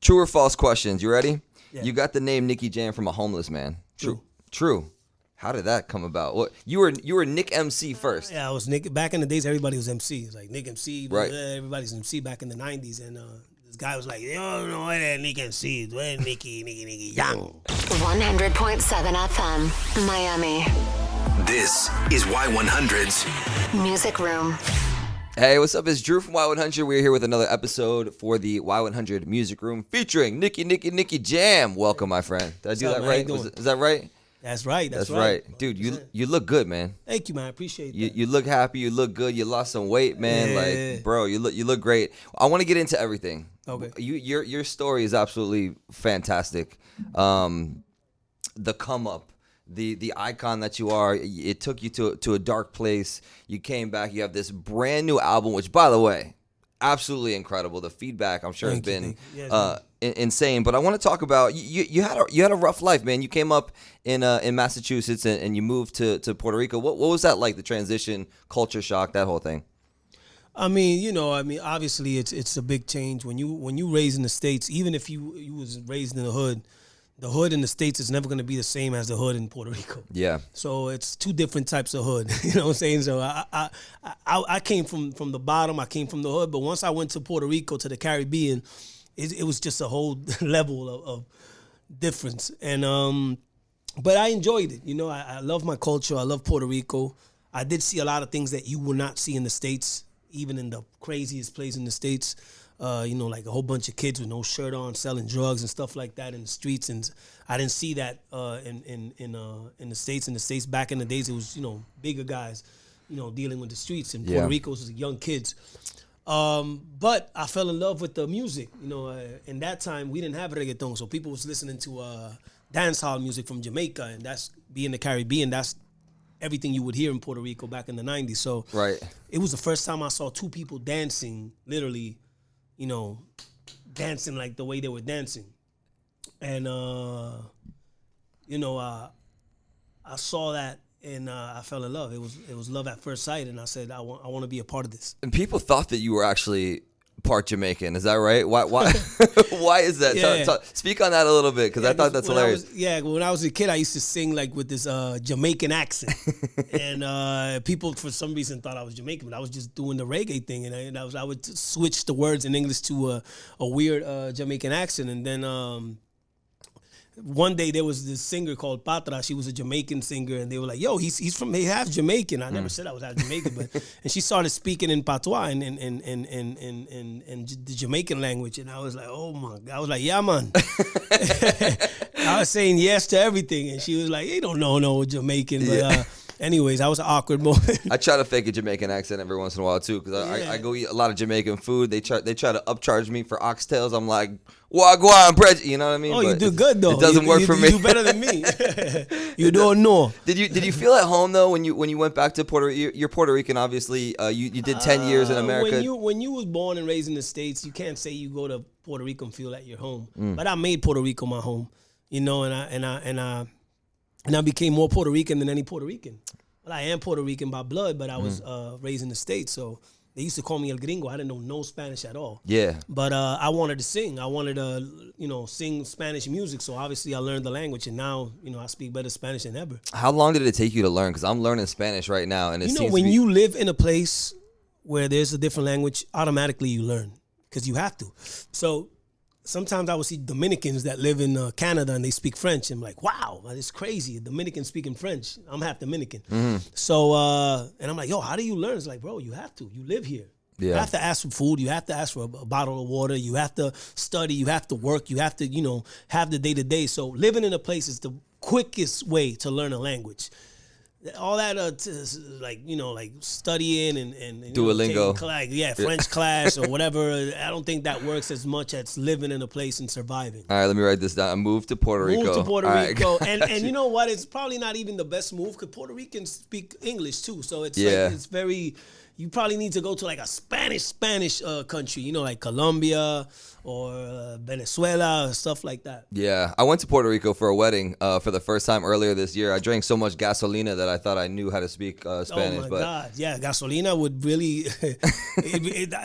True or false questions. You ready? Yeah. You got the name Nicky Jam from a homeless man. True. True. How did that come about? What you were Nick MC first. Yeah, I was Nick. Back in the days, everybody was MC. It was like Nick MC. Right. Everybody's MC back in the 90s. And this guy was like, yo, no, where that Nick MC? Where Nicky Young? 100.7 FM, Miami. This is Y100's Music Room. Hey, what's up? It's Drew from Y100. We're here with another episode for the Y100 Music Room featuring Nicky Jam. Welcome, my friend. Did I do that right? Is that right? That's right. That's right. Dude, you look good, man. Thank you, man. I appreciate that. You look happy. You look good. You lost some weight, man. Yeah. Like, bro, you look great. I want to get into everything. Okay. Your story is absolutely fantastic. The come up, the icon that you are. It took you to a dark place. You came back. You have this brand new album, which, by the way, absolutely incredible. The feedback, I'm sure, has been insane. But I want to talk about you had a rough life, man. You came up in Massachusetts and you moved to Puerto Rico. What was that like? The transition, culture shock, that whole thing. I mean, obviously it's a big change when you raised in the States. Even if you was raised in the hood in the States is never going to be the same as the hood in Puerto Rico. Yeah. So it's two different types of hood. You know what I'm saying? So I came from the bottom. I came from the hood. But once I went to Puerto Rico, to the Caribbean, it was just a whole level of difference. And but I enjoyed it. I love my culture. I love Puerto Rico. I did see a lot of things that you will not see in the States, even in the craziest place in the States. Like a whole bunch of kids with no shirt on selling drugs and stuff like that in the streets, and I didn't see that in the States. In the States, back in the days, it was bigger guys, dealing with the streets. In Puerto Rico, it was young kids. But I fell in love with the music. In that time, we didn't have reggaeton, so people was listening to dance hall music from Jamaica, and that's being the Caribbean. That's everything you would hear in Puerto Rico back in the 90s. So right. It was the first time I saw two people dancing, literally. Dancing like the way they were dancing. And, I saw that and I fell in love. It was love at first sight. And I said, I want to be a part of this. And people thought that you were actually part Jamaican. Is that right? Why why is that? Yeah. Speak on that a little bit, because I thought that's hilarious. When I was a kid, I used to sing like with this Jamaican accent. And people for some reason thought I was Jamaican, but I was just doing the reggae thing. And I would switch the words in English to a weird Jamaican accent. And then one day there was this singer called Patra. She was a Jamaican singer, and they were like, "Yo, he's from half Jamaican." I never said I was half Jamaican, but and she started speaking in patois and the Jamaican language, and I was like, "Oh my God!" I was like, "Yeah, man." I was saying yes to everything, and she was like, "You don't know no Jamaican," but. Anyways, that was an awkward moment. I try to fake a Jamaican accent every once in a while too, because I go eat a lot of Jamaican food. They try to upcharge me for oxtails. I'm like, wagwan bread. You know what I mean? Oh, you do good though. It doesn't work for me. You do better than me. You don't know. Did you feel at home though when you went back to Puerto Rico? You're Puerto Rican, obviously. You did 10 years in America. When you was born and raised in the States, you can't say you go to Puerto Rico and feel at your home. But I made Puerto Rico my home, and I became more Puerto Rican than any Puerto Rican. Well, I am Puerto Rican by blood, but I was raised in the States, so they used to call me El Gringo. I didn't know no Spanish at all. Yeah. But I wanted to sing. I wanted to, sing Spanish music. So obviously I learned the language, and now, I speak better Spanish than ever. How long did it take you to learn? Because I'm learning Spanish right now, and it seems when you live in a place where there's a different language, automatically you learn because you have to. So sometimes I would see Dominicans that live in Canada and they speak French. I'm like, wow, it's crazy. Dominicans speaking French. I'm half Dominican. So, and I'm like, yo, how do you learn? It's like, bro, you have to. You live here. Yeah. You have to ask for food. You have to ask for a bottle of water. You have to study. You have to work. You have to, have the day-to-day. So living in a place is the quickest way to learn a language. All that, like studying and Duolingo, French class or whatever. I don't think that works as much as living in a place and surviving. All right, let me write this down. I moved to Puerto Rico. Moved to Puerto Rico, and you know what? It's probably not even the best move because Puerto Ricans speak English too. So it's it's very, you probably need to go to like a Spanish country, you know, like Colombia or Venezuela or stuff like that. Yeah, I went to Puerto Rico for a wedding for the first time earlier this year. I drank so much gasolina that I thought I knew how to speak Spanish. Oh my God! Yeah, gasolina would really.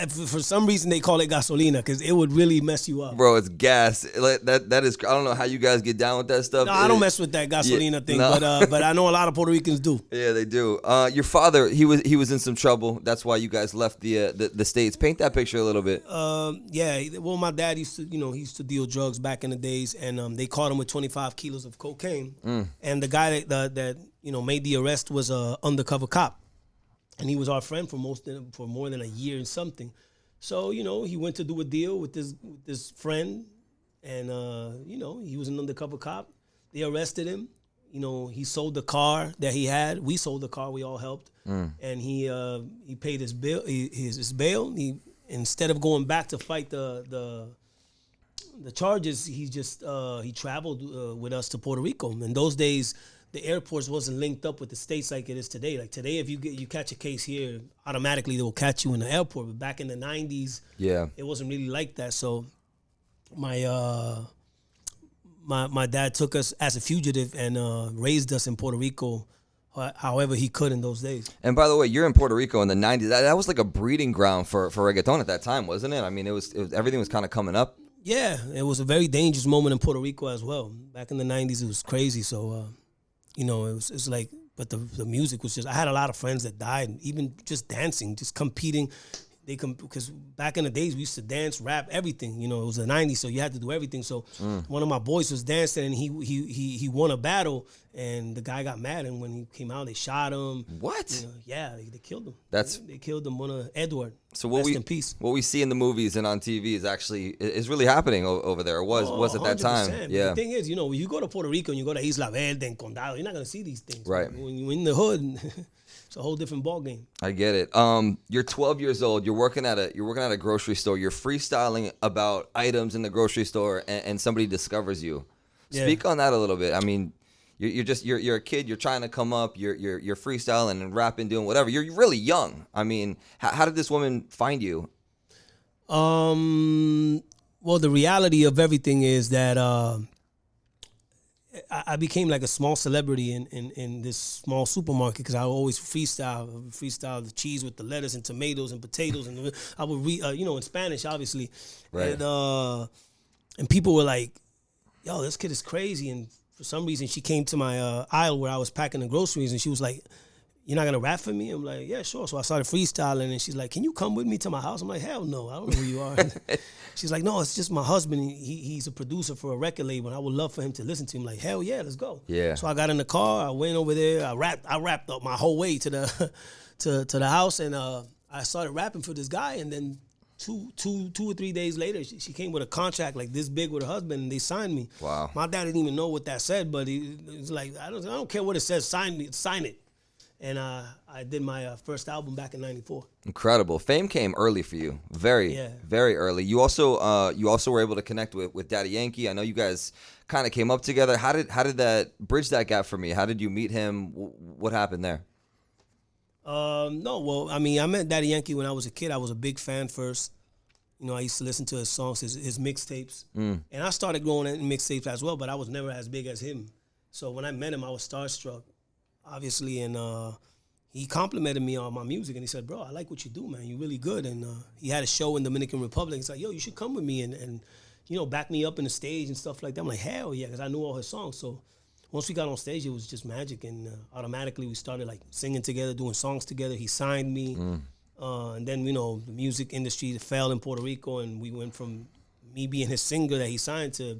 For some reason, they call it gasolina because it would really mess you up. Bro, it's gas. That is. I don't know how you guys get down with that stuff. No, I don't mess with that gasolina thing, no. but I know a lot of Puerto Ricans do. Yeah, they do. Your father, he was in some trouble. That's why you guys left the States. Paint that picture a little bit. Yeah. Well, my dad used to, he used to deal drugs back in the days, and they caught him with 25 kilos of cocaine. And the guy that made the arrest was a undercover cop, and he was our friend for more than a year and something. So he went to do a deal with this friend, and he was an undercover cop. They arrested him. He sold the car that he had. We sold the car. We all helped, and he paid his bill. His bail. Instead of going back to fight the charges, he traveled with us to Puerto Rico. In those days, the airports wasn't linked up with the states like it is today. Like today, if you catch a case here, automatically they will catch you in the airport. But back in the 90s, it wasn't really like that. So my dad took us as a fugitive and raised us in Puerto Rico however he could in those days. And by the way, you're in Puerto Rico in the 90s. That was like a breeding ground for reggaeton at that time, wasn't it? I mean, it was everything was kind of coming up. Yeah, it was a very dangerous moment in Puerto Rico as well. Back in the 90s, it was crazy. So, it was like, but the music was just, I had a lot of friends that died, even just dancing, just competing. Because back in the days we used to dance, rap, everything. It was the 90s, so you had to do everything. So one of my boys was dancing, and he won a battle, and the guy got mad, and when he came out, they shot him. What? Yeah, they killed him. They killed him. Edward. So rest in peace. What we see in the movies and on TV is really happening over there. It was at that time. Yeah. The thing is, when you go to Puerto Rico and you go to Isla Verde and Condado, you're not gonna see these things. Right. When you're in the hood. It's a whole different ball game. I get it. You're 12 years old. You're working at a grocery store. You're freestyling about items in the grocery store, and somebody discovers you. Yeah. Speak on that a little bit. I mean, you're a kid. You're trying to come up. You're freestyling and rapping, doing whatever. You're really young. I mean, how did this woman find you? Well, the reality of everything is that I became like a small celebrity in this small supermarket because I would always freestyle the cheese with the lettuce and tomatoes and potatoes, and I would in Spanish, obviously, right. And people were like, "Yo, this kid is crazy." And for some reason, she came to my aisle where I was packing the groceries, and she was like, "You're not gonna rap for me?" I'm like, "Yeah, sure." So I started freestyling, and she's like, "Can you come with me to my house?" I'm like, "Hell no, I don't know who you are." She's like, "No, it's just my husband. He's a producer for a record label, and I would love for him to listen to him." Like, hell yeah, let's go. Yeah. So I got in the car, I went over there, I rapped up my whole way to the to the house, and I started rapping for this guy, and then two or 3 days later, she came with a contract like this big with her husband, and they signed me. Wow. My dad didn't even know what that said, but he was like, I don't care what it says, sign it. And I did my first album back in '94. Incredible. Fame came early for you, very early. You also were able to connect with Daddy Yankee. I know you guys kind of came up together. How did that bridge that gap for me? How did you meet him? What happened there? No, well, I mean, I met Daddy Yankee when I was a kid. I was a big fan first. I used to listen to his songs, his mixtapes, and I started growing in mixtapes as well. But I was never as big as him. So when I met him, I was starstruck. Obviously, and he complimented me on my music, and he said, "Bro, I like what you do, man. You're really good." And he had a show in Dominican Republic. He's like, "Yo, you should come with me and back me up in the stage and stuff like that." I'm like, "Hell yeah," because I knew all his songs. So once we got on stage, it was just magic, and automatically we started like singing together, doing songs together. He signed me, and then the music industry fell in Puerto Rico, and we went from me being his singer that he signed to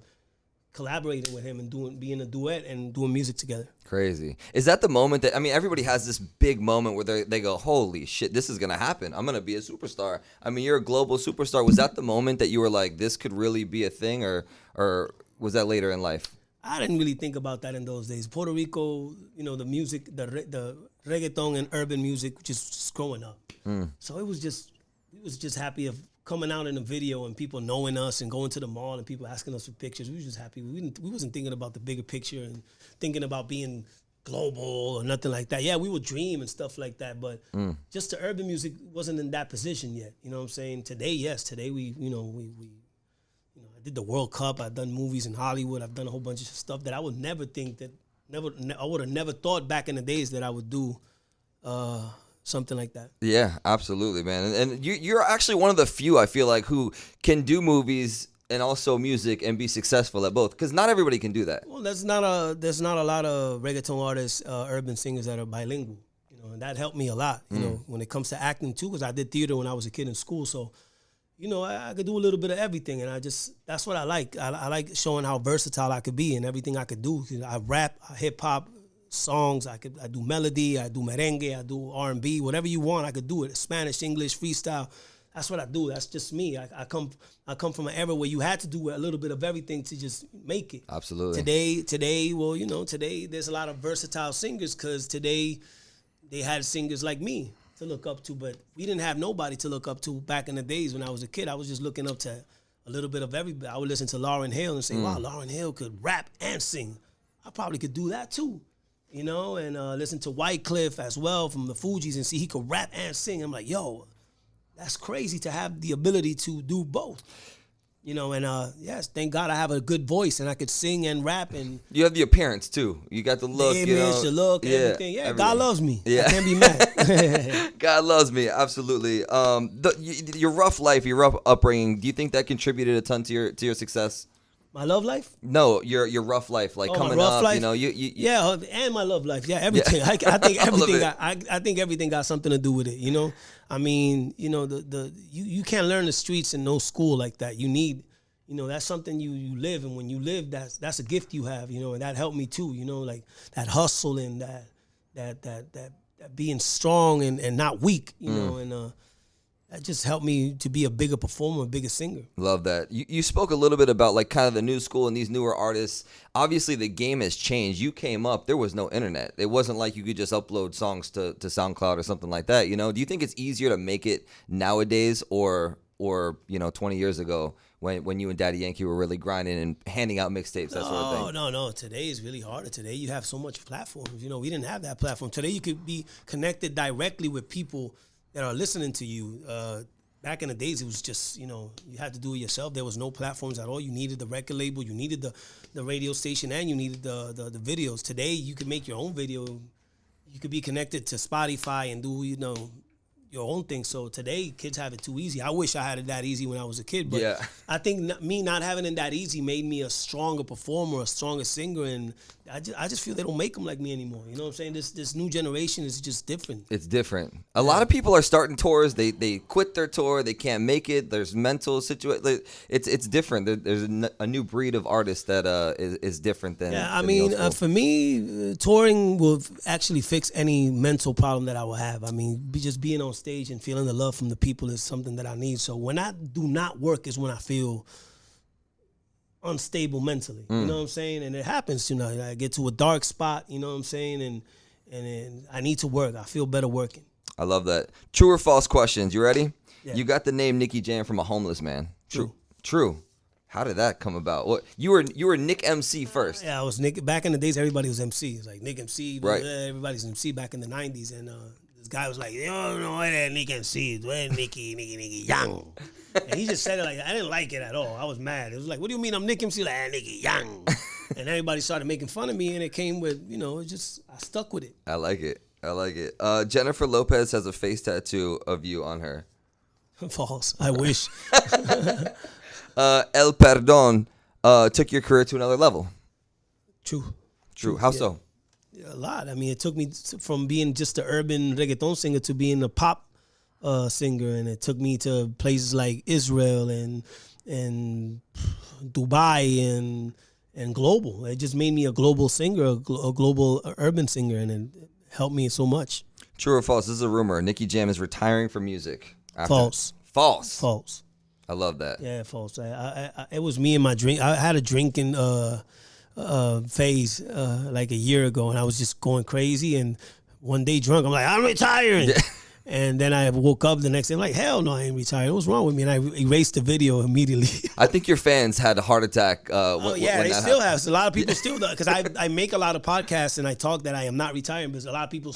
collaborating with him and being a duet and doing music together. Crazy. Is that the moment that, I mean, everybody has this big moment where they go, holy shit, this is going to happen. I'm going to be a superstar. I mean, you're a global superstar. Was that the moment that you were like, this could really be a thing, or was that later in life? I didn't really think about that in those days. Puerto Rico, the music, the reggaeton and urban music just growing up. So we was just happy of coming out in a video and people knowing us and going to the mall and people asking us for pictures. We were just happy. We wasn't thinking about the bigger picture and thinking about being global or nothing like that. Yeah, we would dream and stuff like that, but just the urban music wasn't in that position yet. You know what I'm saying? Today, yes. Today we I did the World Cup. I've done movies in Hollywood. I've done a whole bunch of stuff that I would never think that I would have never thought back in the days that I would do something like that. Yeah, absolutely, man. And you're actually one of the few, I feel like, who can do movies and also music and be successful at both, because not everybody can do that. Well, there's not a lot of reggaeton artists, urban singers that are bilingual, and that helped me a lot, when it comes to acting too, because I did theater when I was a kid in school, so I could do a little bit of everything, and that's what I like. I like showing how versatile I could be and everything I could do. I rap, hip hop songs, I do melody, I do merengue, I do R&B, whatever you want, I could do it. Spanish, English, freestyle. That's what I do. That's just me. I come from an era where you had to do a little bit of everything to just make it. Absolutely. Today there's a lot of versatile singers, because today they had singers like me to look up to, but we didn't have nobody to look up to back in the days when I was a kid. I was just looking up to a little bit of everybody. I would listen to Lauryn Hill and say, wow, Lauryn Hill could rap and sing. I probably could do that too. And listen to Wycliffe as well from the Fugees and see he could rap and sing. I'm like, yo, that's crazy to have the ability to do both. Yes, thank God I have a good voice and I could sing and rap, and You have the appearance too. You got the look, the image, the look, everything. Yeah, everything. God loves me. Yeah. I can't be mad. God loves me, absolutely. Your rough life, your rough upbringing, do you think that contributed a ton to your success? My love life? No, your rough life, like coming my rough up, life? you and my love life. Yeah, everything. I think everything. I think everything got something to do with it. I mean, you can't learn the streets in no school like that. You need, that's something you live, and when you live, that's a gift you have. And that helped me too. Like that hustle and that being strong and not weak. And that just helped me to be a bigger performer, a bigger singer. Love that. You spoke a little bit about like kind of the new school and these newer artists. Obviously, the game has changed. You came up, there was no internet. It wasn't like you could just upload songs to SoundCloud or something like that. Do you think it's easier to make it nowadays or 20 years ago when you and Daddy Yankee were really grinding and handing out mixtapes, that sort of thing? No. Today is really harder. Today you have so much platforms. We didn't have that platform. Today you could be connected directly with people that are listening to you. Back in the days, it was just, you had to do it yourself. There was no platforms at all. You needed the record label, you needed the radio station, and you needed the videos. Today, you can make your own video. You could be connected to Spotify and do, your own thing. So today, kids have it too easy. I wish I had it that easy when I was a kid, but yeah. I think me not having it that easy made me a stronger performer, a stronger singer, and I just feel they don't make them like me anymore. You know what I'm saying? This new generation is just different. It's different. A lot of people are starting tours. They quit their tour. They can't make it. There's mental situation. It's different. There's a new breed of artists that is different than. Yeah, I than mean, for me, touring will actually fix any mental problem that I will have. I mean, just being on stage and feeling the love from the people is something that I need. So when I do not work is when I feel unstable mentally. You know what I'm saying? And it happens, I get to a dark spot, you know what I'm saying? And I need to work. I feel better working. I love that. True or false questions. You ready? Yeah. You got the name Nicky Jam from a homeless man. True. How did that come about? What you were Nick MC first. Yeah, I was Nick. Back in the days, everybody was MC. It was like Nick MC. Right. Everybody's MC back in the 90s. And this guy was like, you don't know what that Nick MC is. What Nicky Young. And he just said it like, I didn't like it at all. I was mad. It was like, what do you mean I'm Nick MC? Like, Nicky Young. And everybody started making fun of me, and it came with, I stuck with it. I like it. Jennifer Lopez has a face tattoo of you on her. False. I wish. El Perdón took your career to another level. True. How so? A lot. I mean, it took me from being just an urban reggaeton singer to being a pop singer, and it took me to places like Israel and Dubai and global. It just made me a global singer, a global urban singer, and it helped me so much. True or false? This is a rumor. Nicky Jam is retiring from music. False. False. I love that. Yeah, false. It was me and my drink. I had a drinking phase like a year ago, and I was just going crazy. And one day drunk, I'm like, I'm retiring. Yeah. And then I woke up the next day, like, hell no, I ain't retired. What's wrong with me? And I erased the video immediately. I think your fans had a heart attack. Oh, yeah, they still have. So a lot of people still, because I make a lot of podcasts and I talk that I am not retiring, because a lot of people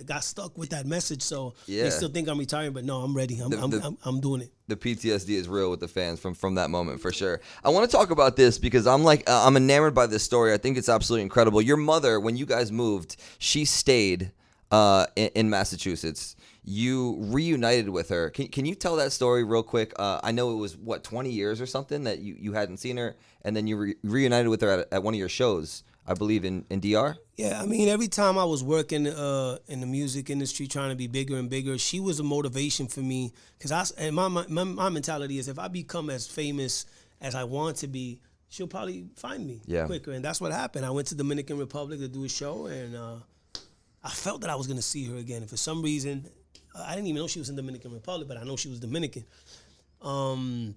got stuck with that message. So they still think I'm retiring, but no, I'm ready. I'm doing it. The PTSD is real with the fans from that moment, for sure. I want to talk about this because I'm enamored by this story. I think it's absolutely incredible. Your mother, when you guys moved, she stayed in Massachusetts. You reunited with her. Can you tell that story real quick? I know it was 20 years or something that you hadn't seen her, and then you reunited with her at one of your shows, I believe in DR. Yeah, I mean, every time I was working in the music industry, trying to be bigger and bigger, she was a motivation for me. Because my mentality is, if I become as famous as I want to be, she'll probably find me quicker. And that's what happened. I went to Dominican Republic to do a show, and I felt that I was going to see her again. And for some reason, I didn't even know she was in Dominican Republic, but I know she was Dominican. My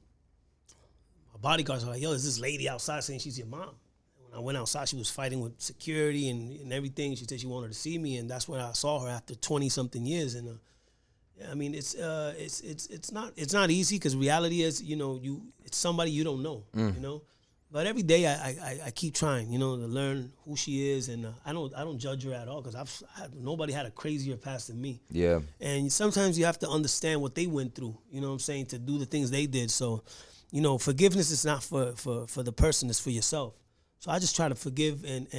bodyguards were like, yo, there's this lady outside saying she's your mom. When I went outside, she was fighting with security and everything. She said she wanted to see me, and that's when I saw her after 20-something years. And I mean, it's not easy, because reality is, it's somebody you don't know, But every day I keep trying, to learn who she is, and I don't judge her at all, because nobody had a crazier past than me. Yeah. And sometimes you have to understand what they went through, to do the things they did. So, forgiveness is not for the person, it's for yourself. So I just try to forgive and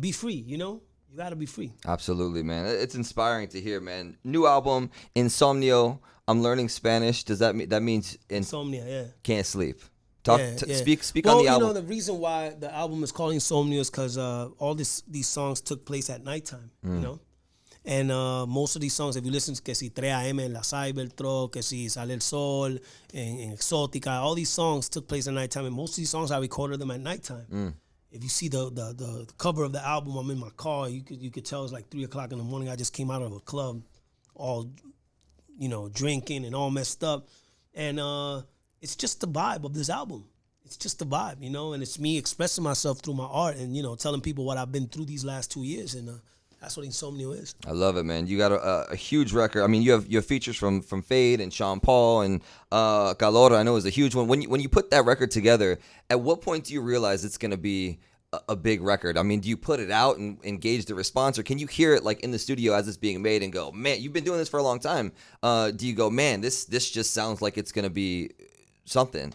be free, You got to be free. Absolutely, man. It's inspiring to hear, man. New album, Insomnio. I'm learning Spanish. Does that means Insomnia, yeah. Can't sleep? Speak well, on the album. The reason why the album is called Insomnio is because all these songs took place at nighttime, And most of these songs, if you listen to que si 3 a.m. en la Cybertruck, que si Sale el Sol, en Exótica, all these songs took place at nighttime, and most of these songs I recorded them at nighttime. If you see the cover of the album, I'm in my car. You could tell it's like 3 o'clock in the morning. I just came out of a club, all drinking and all messed up, and it's just the vibe of this album. It's just the vibe, and it's me expressing myself through my art and telling people what I've been through these last 2 years, and that's what Insomnio is. I love it, man. You got a huge record. I mean, you have features from Fade and Sean Paul and Calora. I know is a huge one. When you put that record together, at what point do you realize it's going to be a big record? I mean, do you put it out and engage the response, or can you hear it like in the studio as it's being made and go, man, you've been doing this for a long time? Do you go, man, this just sounds like it's going to be something?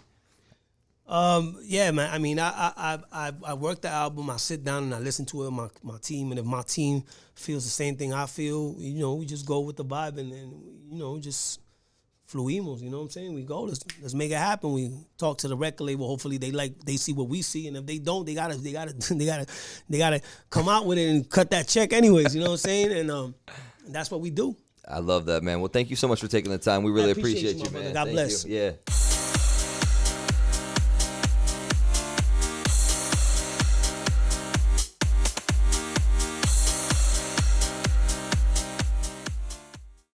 Yeah, man. I mean, I work the album. I sit down and I listen to it with my team. And if my team feels the same thing I feel, we just go with the vibe and just fluimos. You know what I'm saying? We go. Let's make it happen. We talk to the record label. Hopefully they see what we see. And if they don't, they gotta come out with it and cut that check anyways. You know what I'm saying? And that's what we do. I love that, man. Well, thank you so much for taking the time. We really appreciate you, man. God bless. You. Yeah.